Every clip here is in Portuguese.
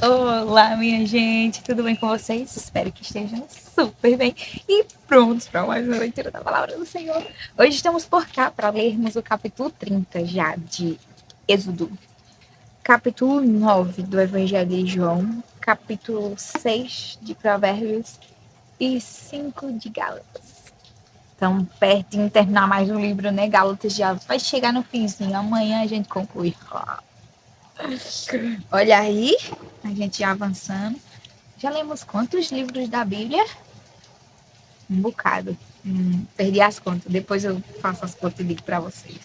Olá, minha gente, tudo bem com vocês? Espero que estejam super bem e prontos para mais uma leitura da Palavra do Senhor. Hoje estamos por cá para lermos o capítulo 30 já de Êxodo, capítulo 9 do Evangelho de João, capítulo 6 de Provérbios e 5 de Gálatas. Estamos perto de terminar mais um livro, né? Gálatas já vai chegar no finzinho, amanhã a gente conclui. Olha aí, a gente já avançando. Já lemos quantos livros da Bíblia? Um bocado. Perdi as contas. Depois eu faço as contas e digo para vocês.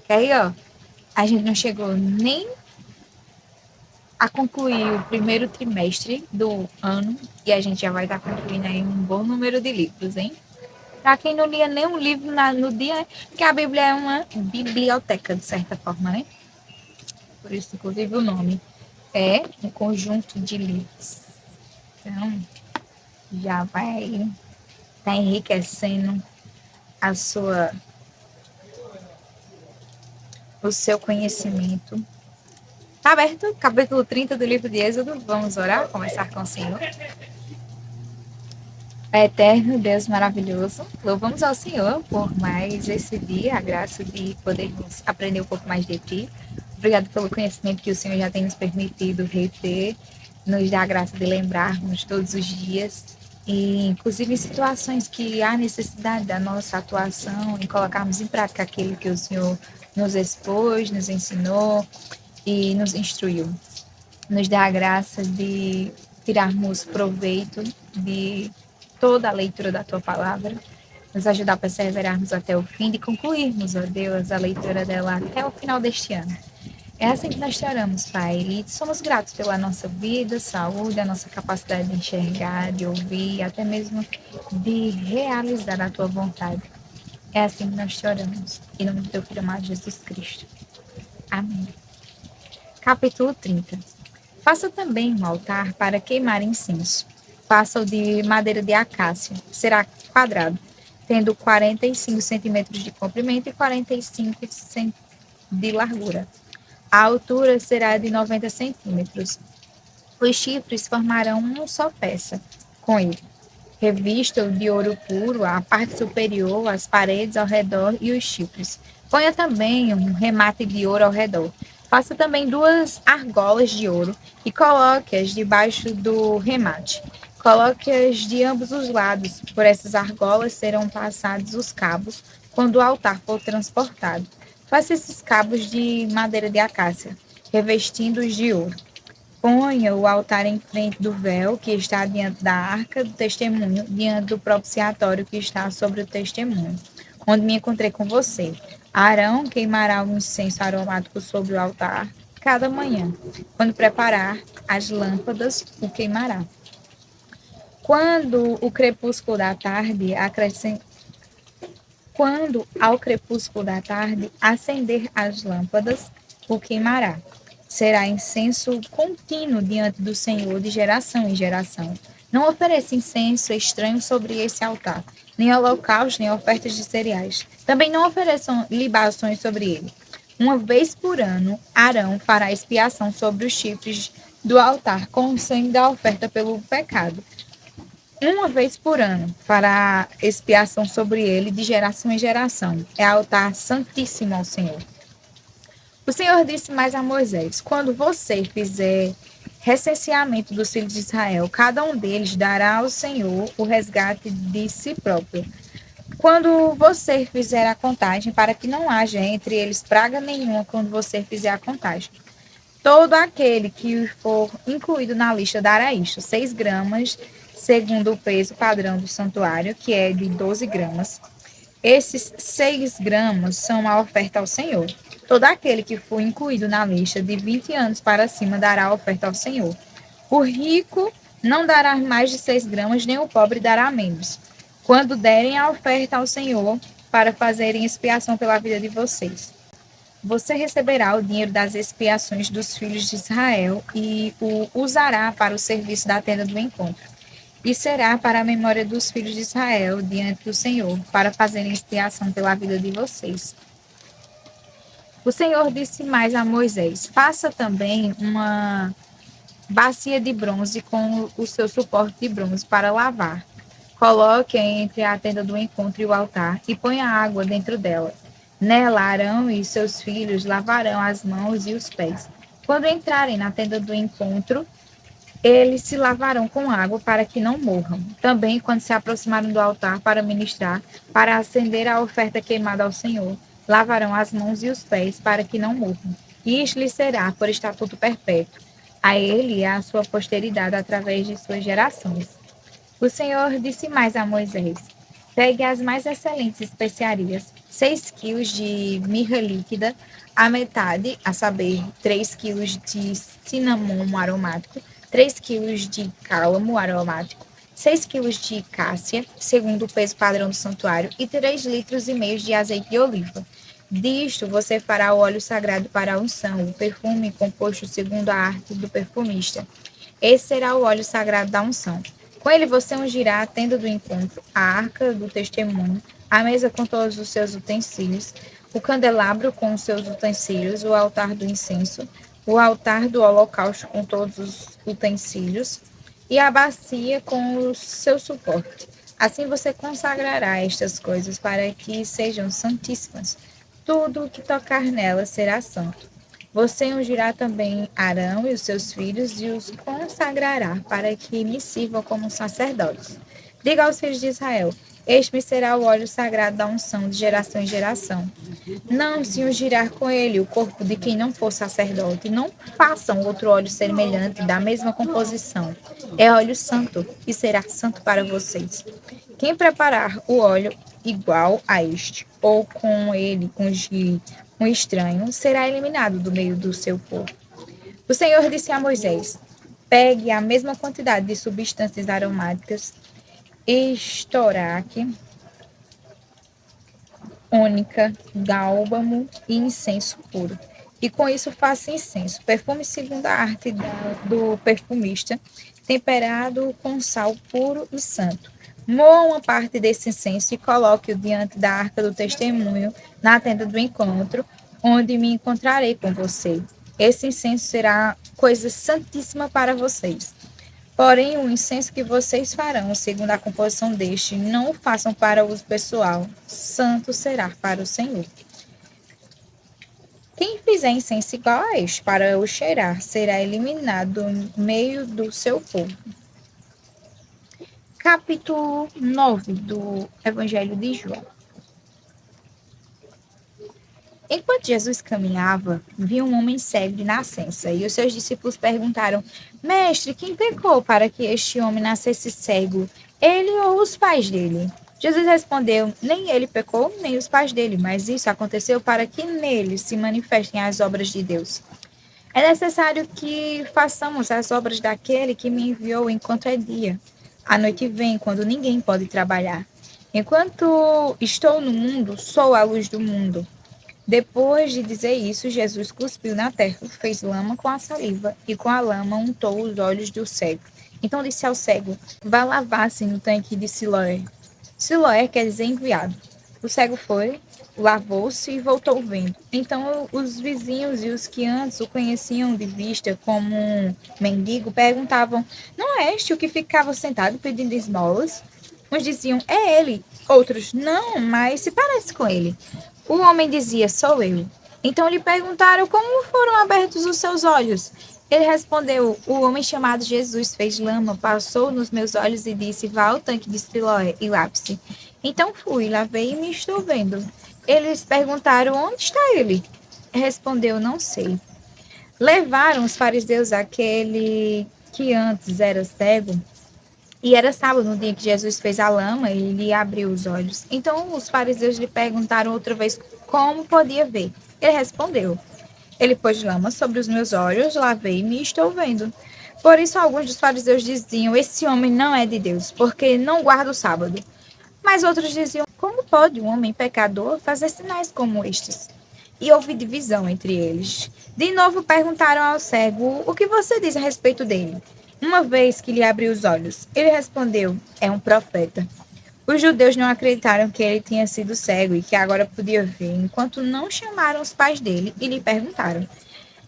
Que aí, ó, a gente não chegou nem a concluir o primeiro trimestre do ano e a gente já vai estar concluindo aí um bom número de livros, hein? Para quem não lia nenhum livro no dia, né? Porque a Bíblia é uma biblioteca, de certa forma, né? Por isso, inclusive, o nome é um conjunto de livros. Então, já vai estar enriquecendo a sua, o seu conhecimento. Está aberto, capítulo 30 do livro de Êxodo. Vamos orar, começar com o Senhor. Eterno Deus maravilhoso, louvamos ao Senhor por mais esse dia, a graça de podermos aprender um pouco mais de Ti. Obrigado pelo conhecimento que o Senhor já tem nos permitido reter, nos dá a graça de lembrarmos todos os dias, e inclusive em situações que há necessidade da nossa atuação, em colocarmos em prática aquilo que o Senhor nos expôs, nos ensinou e nos instruiu. Nos dá a graça de tirarmos proveito de toda a leitura da Tua Palavra, nos ajudar a perseverarmos até o fim e concluirmos, ó Deus, a leitura dela até o final deste ano. É assim que nós te oramos, Pai, e somos gratos pela nossa vida, saúde, a nossa capacidade de enxergar, de ouvir, até mesmo de realizar a Tua vontade. É assim que nós te oramos, em nome do Teu Filho amado Jesus Cristo. Amém. Capítulo 30. Faça também um altar para queimar incenso. Faça-o de madeira de acácia. Será quadrado, tendo 45 centímetros de comprimento e 45 de largura. A altura será de 90 centímetros. Os chifres formarão uma só peça com ele. Revista-o de ouro puro, a parte superior, as paredes ao redor e os chifres. Ponha também um remate de ouro ao redor. Faça também 2 argolas de ouro e coloque-as debaixo do remate. Coloque-as de ambos os lados. Por essas argolas serão passados os cabos quando o altar for transportado. Faça esses cabos de madeira de acácia, revestindo-os de ouro. Ponha o altar em frente do véu que está diante da arca do testemunho, diante do propiciatório que está sobre o testemunho, onde me encontrei com você. Arão queimará o incenso aromático sobre o altar cada manhã. Quando preparar as lâmpadas, o queimará. Quando o crepúsculo da tarde Quando ao crepúsculo da tarde acender as lâmpadas, o queimará. Será incenso contínuo diante do Senhor de geração em geração. Não ofereça incenso estranho sobre esse altar, nem holocaustos, nem ofertas de cereais. Também não ofereçam libações sobre ele. Uma vez por ano, Arão fará expiação sobre os chifres do altar com o sangue da oferta pelo pecado. Uma vez por ano fará expiação sobre ele de geração em geração. É altar santíssimo ao Senhor. O Senhor disse mais a Moisés: quando você fizer recenseamento dos filhos de Israel, cada um deles dará ao Senhor o resgate de si próprio. Quando você fizer a contagem, para que não haja entre eles praga nenhuma quando você fizer a contagem. Todo aquele que for incluído na lista dará isto: 6 gramas, segundo o peso padrão do santuário, que é de 12 gramas. Esses 6 gramas são a oferta ao Senhor. Todo aquele que for incluído na lista de 20 anos para cima dará a oferta ao Senhor. O rico não dará mais de 6 gramas, nem o pobre dará menos. Quando derem a oferta ao Senhor, para fazerem expiação pela vida de vocês. Você receberá o dinheiro das expiações dos filhos de Israel e o usará para o serviço da tenda do encontro. E será para a memória dos filhos de Israel diante do Senhor, para fazerem expiação pela vida de vocês. O Senhor disse mais a Moisés: faça também uma bacia de bronze com o seu suporte de bronze para lavar. Coloque-a entre a tenda do encontro e o altar e ponha água dentro dela. Nela, Arão e seus filhos lavarão as mãos e os pés. Quando entrarem na tenda do encontro, eles se lavarão com água para que não morram. Também, quando se aproximarem do altar para ministrar, para acender a oferta queimada ao Senhor, lavarão as mãos e os pés para que não morram. E isto lhe será por estatuto perpétuo, a ele e à sua posteridade através de suas gerações. O Senhor disse mais a Moisés: pegue as mais excelentes especiarias, 6 quilos de mirra líquida, a metade, a saber, 3 quilos de cinamomo aromático, 3 quilos de cálamo aromático, 6 quilos de cássia, segundo o peso padrão do santuário, e 3 litros e meio de azeite de oliva. Disto você fará o óleo sagrado para a unção, o perfume composto segundo a arte do perfumista. Esse será o óleo sagrado da unção. Com ele você ungirá a tenda do encontro, a arca do testemunho, a mesa com todos os seus utensílios, o candelabro com os seus utensílios, o altar do incenso, o altar do holocausto com todos os utensílios e a bacia com o seu suporte. Assim você consagrará estas coisas para que sejam santíssimas. Tudo o que tocar nelas será santo. Você ungirá também Arão e os seus filhos e os consagrará para que me sirvam como sacerdotes. Diga aos filhos de Israel: este me será o óleo sagrado da unção de geração em geração. Não se ungirá com ele o corpo de quem não for sacerdote. Não façam outro óleo semelhante da mesma composição. É óleo santo e será santo para vocês. Quem preparar o óleo igual a este, ou com ele ungir um estranho, será eliminado do meio do seu povo. O Senhor disse a Moisés: pegue a mesma quantidade de substâncias aromáticas, estoraque, ônica, gálbano e incenso puro. E com isso faça incenso, perfume segundo a arte do perfumista, temperado com sal puro e santo. Moa uma parte desse incenso e coloque-o diante da arca do testemunho, na tenda do encontro, onde me encontrarei com você. Esse incenso será coisa santíssima para vocês. Porém, o incenso que vocês farão, segundo a composição deste, não o façam para uso pessoal. Santo será para o Senhor. Quem fizer incenso igual a este para o cheirar, será eliminado do meio do seu povo. Capítulo 9 do Evangelho de João. Enquanto Jesus caminhava, viu um homem cego de nascença, e os seus discípulos perguntaram: Mestre, quem pecou para que este homem nascesse cego, ele ou os pais dele? Jesus respondeu: Nem ele pecou, nem os pais dele, mas isso aconteceu para que nele se manifestem as obras de Deus. É necessário que façamos as obras daquele que me enviou enquanto é dia. A noite vem, quando ninguém pode trabalhar. Enquanto estou no mundo, sou a luz do mundo. Depois de dizer isso, Jesus cuspiu na terra, fez lama com a saliva e com a lama untou os olhos do cego. Então disse ao cego: vá lavar-se no tanque de Siloé. Siloé quer dizer enviado. O cego foi, lavou-se e voltou vendo. Então os vizinhos e os que antes o conheciam de vista como um mendigo perguntavam: não é este o que ficava sentado pedindo esmolas? Uns diziam: é ele. Outros: não, mas se parece com ele. O homem dizia: sou eu. Então lhe perguntaram como foram abertos os seus olhos. Ele respondeu: o homem chamado Jesus fez lama, passou nos meus olhos e disse: vá ao tanque de Siloé e lave-se. Então fui, lavei e me estou vendo. Eles perguntaram: onde está ele? Respondeu: não sei. Levaram os fariseus aquele que antes era cego, e era sábado, no dia que Jesus fez a lama e lhe abriu os olhos. Então os fariseus lhe perguntaram outra vez como podia ver. Ele respondeu: ele pôs lama sobre os meus olhos, lavei-me e estou vendo. Por isso alguns dos fariseus diziam: esse homem não é de Deus, porque não guarda o sábado. Mas outros diziam: como pode um homem pecador fazer sinais como estes? E houve divisão entre eles. De novo perguntaram ao cego: o que você diz a respeito dele? Uma vez que lhe abriu os olhos, ele respondeu: é um profeta. Os judeus não acreditaram que ele tinha sido cego e que agora podia ver, enquanto não chamaram os pais dele e lhe perguntaram: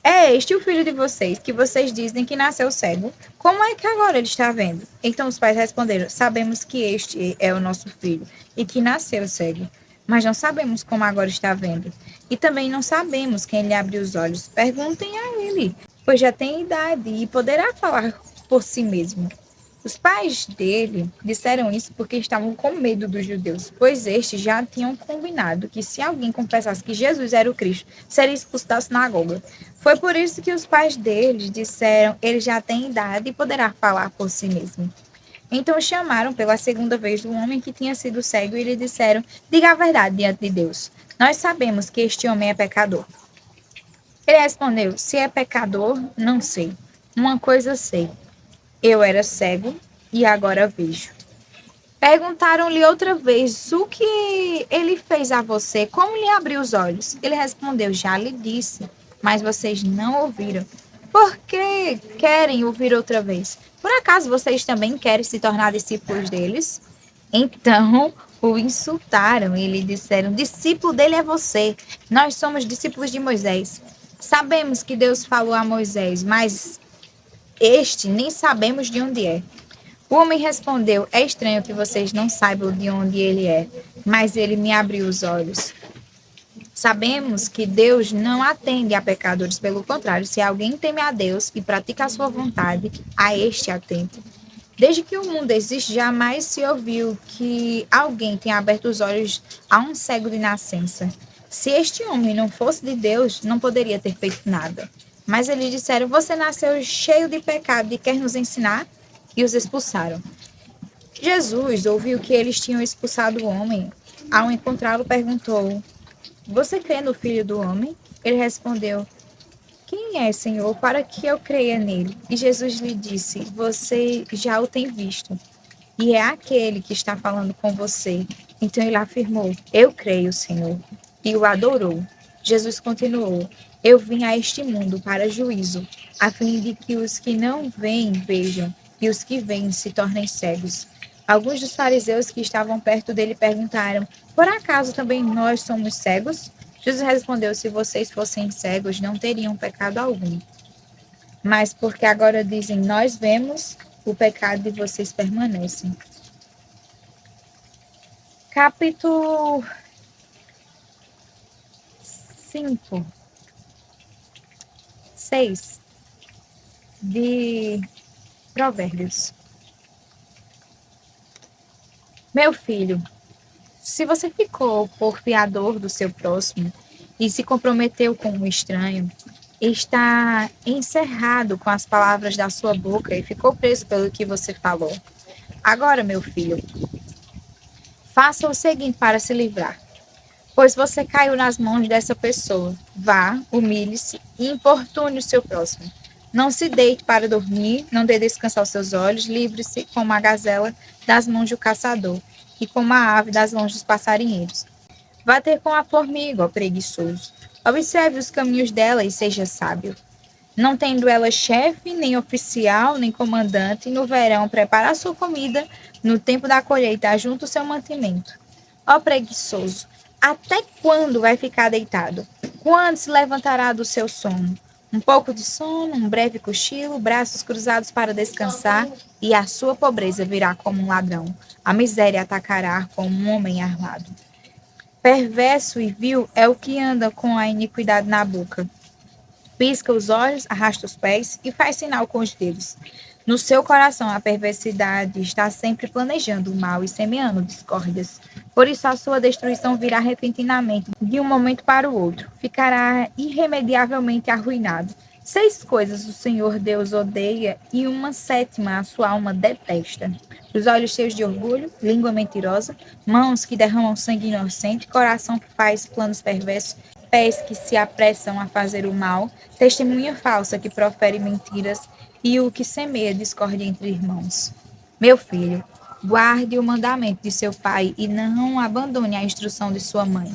É este o filho de vocês, que vocês dizem que nasceu cego? Como é que agora ele está vendo? Então os pais responderam: Sabemos que este é o nosso filho e que nasceu cego, mas não sabemos como agora está vendo. E também não sabemos quem lhe abriu os olhos. Perguntem a ele, pois já tem idade e poderá falar por si mesmo. Os pais dele disseram isso porque estavam com medo dos judeus, pois estes já tinham combinado que se alguém confessasse que Jesus era o Cristo, seria expulso da sinagoga. Foi por isso que os pais deles disseram: ele já tem idade e poderá falar por si mesmo. Então chamaram pela segunda vez o homem que tinha sido cego e lhe disseram: Diga a verdade diante de Deus. Nós sabemos que este homem é pecador. Ele respondeu: Se é pecador, não sei. Uma coisa sei: eu era cego e agora vejo. Perguntaram-lhe outra vez: O que ele fez a você? Como lhe abriu os olhos? Ele respondeu: Já lhe disse, mas vocês não ouviram. Por que querem ouvir outra vez? Por acaso vocês também querem se tornar discípulos deles? Então o insultaram e lhe disseram: Discípulo dele é você. Nós somos discípulos de Moisés. Sabemos que Deus falou a Moisés, mas este nem sabemos de onde é. O homem respondeu: É estranho que vocês não saibam de onde ele é, mas ele me abriu os olhos. Sabemos que Deus não atende a pecadores, pelo contrário, se alguém teme a Deus e pratica a sua vontade, a este atende. Desde que o mundo existe, jamais se ouviu que alguém tenha aberto os olhos a um cego de nascença. Se este homem não fosse de Deus, não poderia ter feito nada. Mas eles disseram: Você nasceu cheio de pecado e quer nos ensinar? E os expulsaram. Jesus ouviu que eles tinham expulsado o homem. Ao encontrá-lo, perguntou: Você crê no Filho do Homem? Ele respondeu: Quem é, Senhor, para que eu creia nele? E Jesus lhe disse: Você já o tem visto, e é aquele que está falando com você. Então ele afirmou: Eu creio, Senhor, e o adorou. Jesus continuou: Eu vim a este mundo para juízo, a fim de que os que não veem vejam, e os que veem se tornem cegos. Alguns dos fariseus que estavam perto dele perguntaram: Por acaso também nós somos cegos? Jesus respondeu: Se vocês fossem cegos, não teriam pecado algum. Mas porque agora dizem: Nós vemos, o pecado de vocês permanece. Capítulo 5, 6 de Provérbios. Meu filho, se você ficou por fiador do seu próximo e se comprometeu com um estranho, está encerrado com as palavras da sua boca e ficou preso pelo que você falou. Agora, meu filho, faça o seguinte para se livrar. Pois você caiu nas mãos dessa pessoa. Vá, humilhe-se e importune o seu próximo. Não se deite para dormir, não dê descanso aos seus olhos, livre-se como a gazela das mãos do caçador e como a ave das mãos dos passarinheiros. Vá ter com a formiga, ó preguiçoso. Observe os caminhos dela e seja sábio. Não tendo ela chefe, nem oficial, nem comandante, no verão prepara a sua comida, no tempo da colheita ajunta o seu mantimento. Ó preguiçoso, até quando vai ficar deitado? Quando se levantará do seu sono? Um pouco de sono, um breve cochilo, braços cruzados para descansar, e a sua pobreza virá como um ladrão. A miséria atacará como um homem armado. Perverso e vil é o que anda com a iniquidade na boca. Pisca os olhos, arrasta os pés e faz sinal com os dedos. No seu coração, a perversidade está sempre planejando o mal e semeando discórdias. Por isso, a sua destruição virá repentinamente, de um momento para o outro. Ficará irremediavelmente arruinado. 6 coisas o Senhor Deus odeia e uma sétima a sua alma detesta: os olhos cheios de orgulho, língua mentirosa, mãos que derramam sangue inocente, coração que faz planos perversos, pés que se apressam a fazer o mal, testemunha falsa que profere mentiras e o que semeia discórdia entre irmãos. Meu filho, guarde o mandamento de seu pai e não abandone a instrução de sua mãe.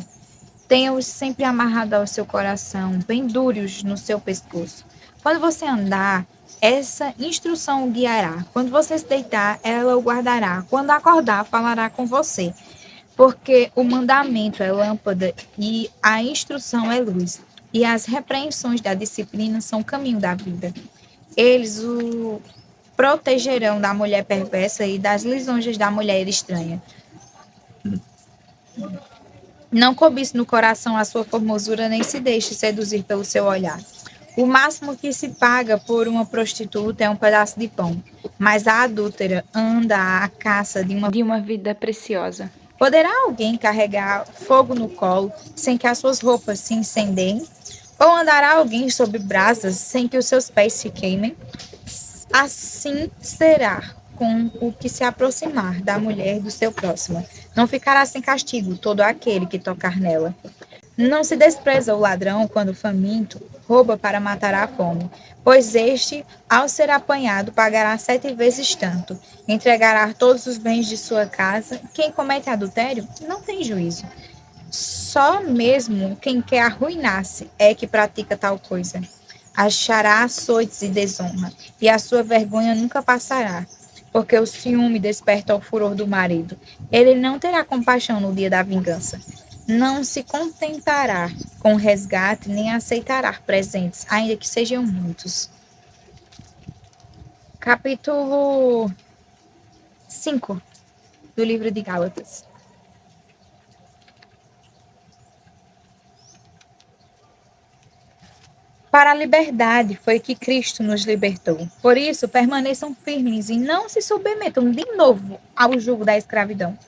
Tenha-os sempre amarrados ao seu coração, pendure-os no seu pescoço. Quando você andar, essa instrução o guiará. Quando você se deitar, ela o guardará. Quando acordar, falará com você. Porque o mandamento é lâmpada e a instrução é luz. e as repreensões da disciplina são o caminho da vida. Eles o protegerão da mulher perversa e das lisonjas da mulher estranha. Não cobice no coração a sua formosura, nem se deixe seduzir pelo seu olhar. O máximo que se paga por uma prostituta é um pedaço de pão, mas a adúltera anda à caça de uma vida preciosa. Poderá alguém carregar fogo no colo sem que as suas roupas se incendiem? Ou andará alguém sob brasas sem que os seus pés se queimem? Assim será com o que se aproximar da mulher do seu próximo. Não ficará sem castigo todo aquele que tocar nela. Não se despreza o ladrão quando faminto rouba para matar a fome, pois este, ao ser apanhado, pagará 7 vezes tanto. Entregará todos os bens de sua casa. Quem comete adultério não tem juízo. Só mesmo quem quer arruinar-se é que pratica tal coisa. Achará açoites e desonra, e a sua vergonha nunca passará, porque o ciúme desperta o furor do marido. Ele não terá compaixão no dia da vingança. Não se contentará com resgate, nem aceitará presentes, ainda que sejam muitos. Capítulo 5 do livro de Gálatas. Para a liberdade foi que Cristo nos libertou. Por isso, permaneçam firmes e não se submetam de novo ao jugo da escravidão.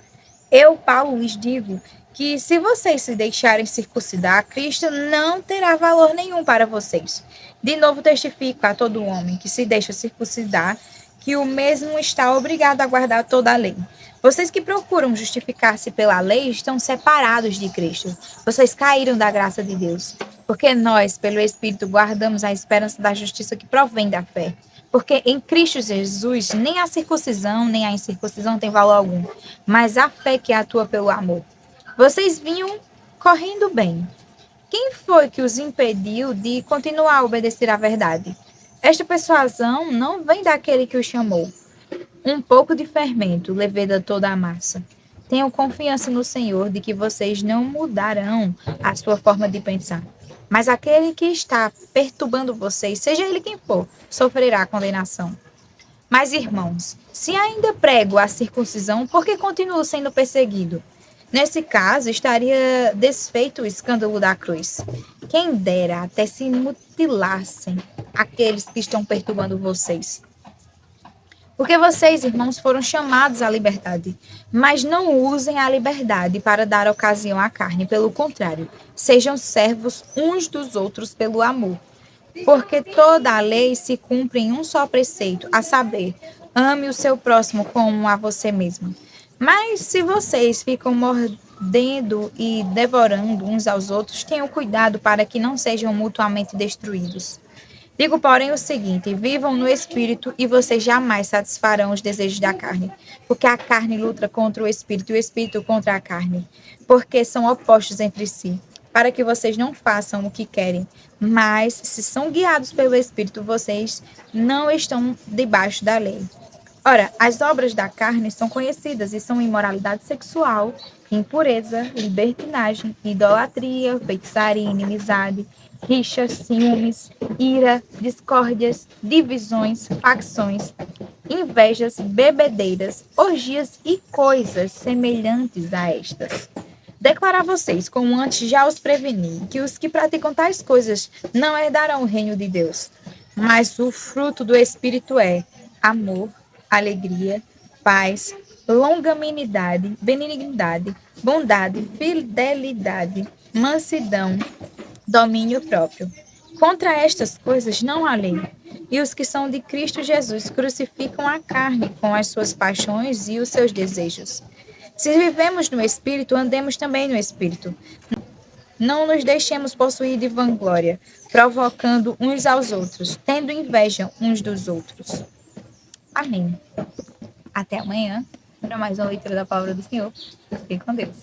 Eu, Paulo, lhes digo que se vocês se deixarem circuncidar, Cristo não terá valor nenhum para vocês. De novo testifico a todo homem que se deixa circuncidar que o mesmo está obrigado a guardar toda a lei. Vocês que procuram justificar-se pela lei estão separados de Cristo. Vocês caíram da graça de Deus. Porque nós, pelo Espírito, guardamos a esperança da justiça que provém da fé. Porque em Cristo Jesus, nem a circuncisão, nem a incircuncisão tem valor algum, mas a fé que atua pelo amor. Vocês vinham correndo bem. Quem foi que os impediu de continuar a obedecer à verdade? Esta persuasão não vem daquele que os chamou. Um pouco de fermento leveda toda a massa. Tenham confiança no Senhor de que vocês não mudarão a sua forma de pensar. Mas aquele que está perturbando vocês, seja ele quem for, sofrerá condenação. Mas, irmãos, se ainda prego a circuncisão, por que continuo sendo perseguido? Nesse caso, estaria desfeito o escândalo da cruz. Quem dera até se mutilassem aqueles que estão perturbando vocês. Porque vocês, irmãos, foram chamados à liberdade. Mas não usem a liberdade para dar ocasião à carne. Pelo contrário, sejam servos uns dos outros pelo amor. Porque toda a lei se cumpre em um só preceito, a saber, ame o seu próximo como a você mesmo. Mas se vocês ficam mordendo e devorando uns aos outros, tenham cuidado para que não sejam mutuamente destruídos. Digo, porém, o seguinte: vivam no Espírito e vocês jamais satisfarão os desejos da carne, porque a carne luta contra o Espírito e o Espírito contra a carne, porque são opostos entre si, para que vocês não façam o que querem. Mas, se são guiados pelo Espírito, vocês não estão debaixo da lei. Ora, as obras da carne são conhecidas e são imoralidade sexual, impureza, libertinagem, idolatria, feitiçaria, inimizade, rixas, ciúmes, ira, discórdias, divisões, facções, invejas, bebedeiras, orgias e coisas semelhantes a estas. Declarar a vocês, como antes já os preveni, que os que praticam tais coisas não herdarão o reino de Deus. Mas o fruto do Espírito é amor, alegria, paz, longanimidade, benignidade, bondade, fidelidade, mansidão, domínio próprio. Contra estas coisas não há lei. E os que são de Cristo Jesus crucificam a carne com as suas paixões e os seus desejos. Se vivemos no Espírito, andemos também no Espírito. Não nos deixemos possuir de vanglória, provocando uns aos outros, tendo inveja uns dos outros. Amém. Até amanhã para mais uma leitura da palavra do Senhor. Fique com Deus.